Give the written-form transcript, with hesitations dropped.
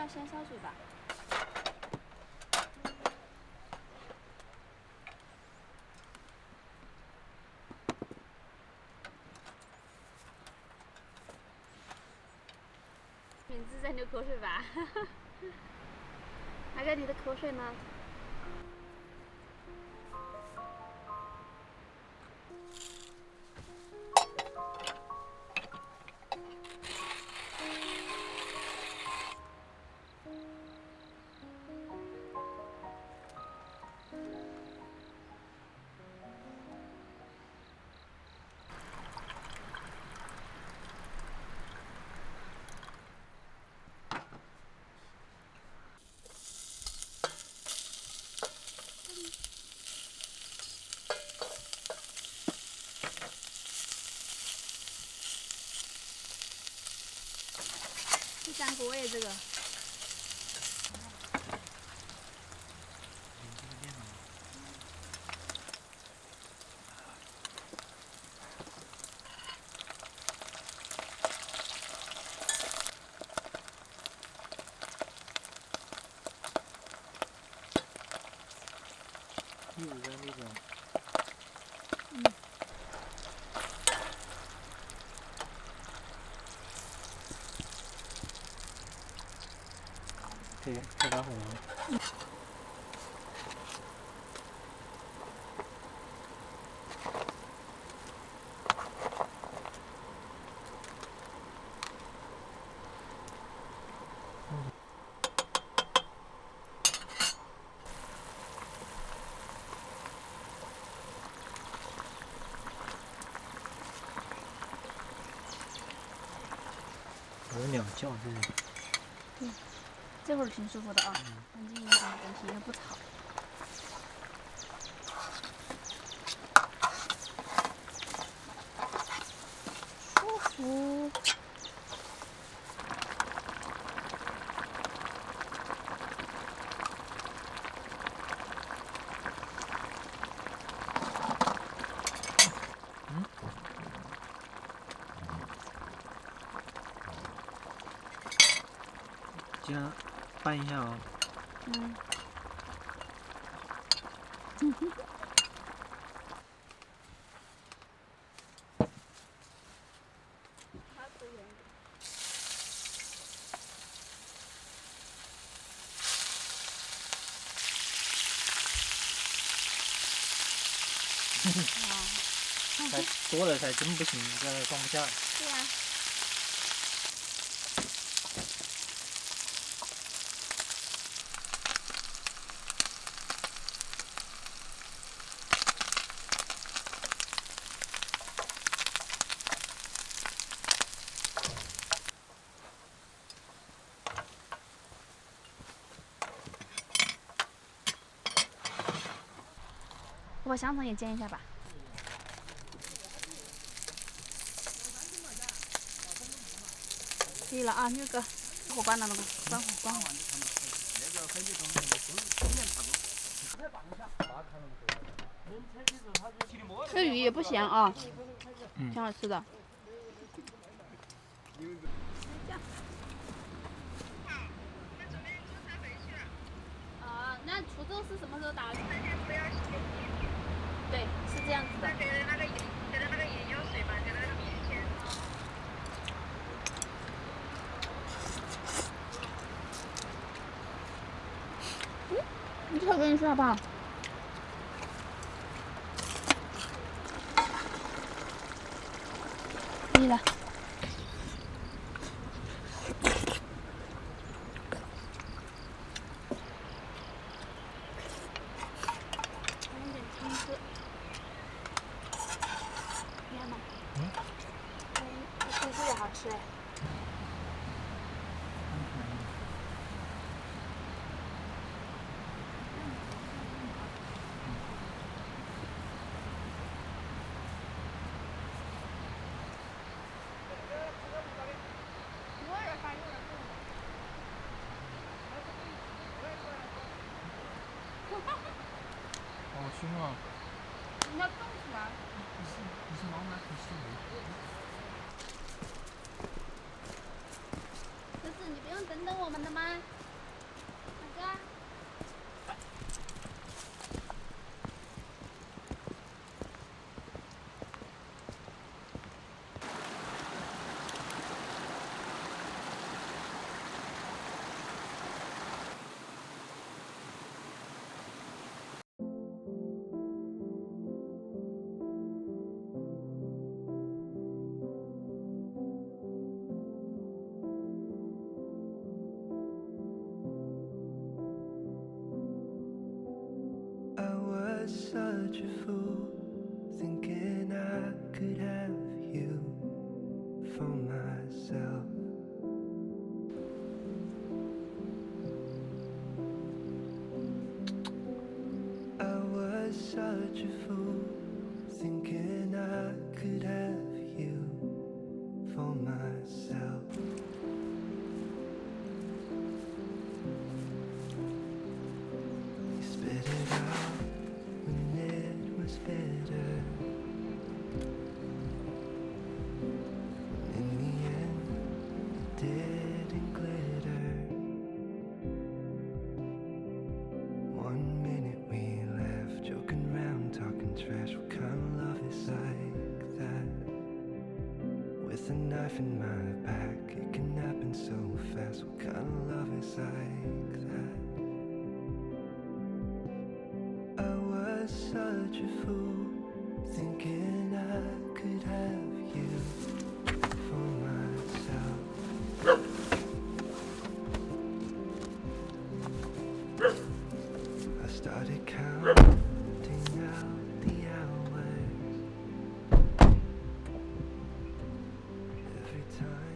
要先烧水吧？名字在流口水吧？阿哥，你的口水呢？不粘锅耶，这个。第五个那种。对，开打火。有鸟叫，这里。对，这会儿挺舒服的啊，安静一点，东西也不吵。舒服。这样拌一下啊。才多了才真不行，这样放不下。对呀。我把香肠也煎一下吧。可以了啊，那个火关了，那个关火关火。这鱼也不咸啊，挺好吃的。那滁州是什么时候打的？对，是这样子的。给的那个眼药水吧，给的那个棉签。你这个给你吃好不好？可以了。弄点青丝。你看吗？青丝也好吃哎。好凶啊！你要动起来。你是老马可是可是你不用等等我们的吗？ I was such a fool, thinking I could have you for myself. I was such a fool, thinking I could have you for myself. You spit it out when it was bitter. In the end, it didn't glitter. 1 minute we left, joking around, talking trash. What kind of love is like that? With a knife in my back, it can happen so fast. What kind of love is like that? I was such a fool, thinking I could have you for myself. I started counting out the hours. Every time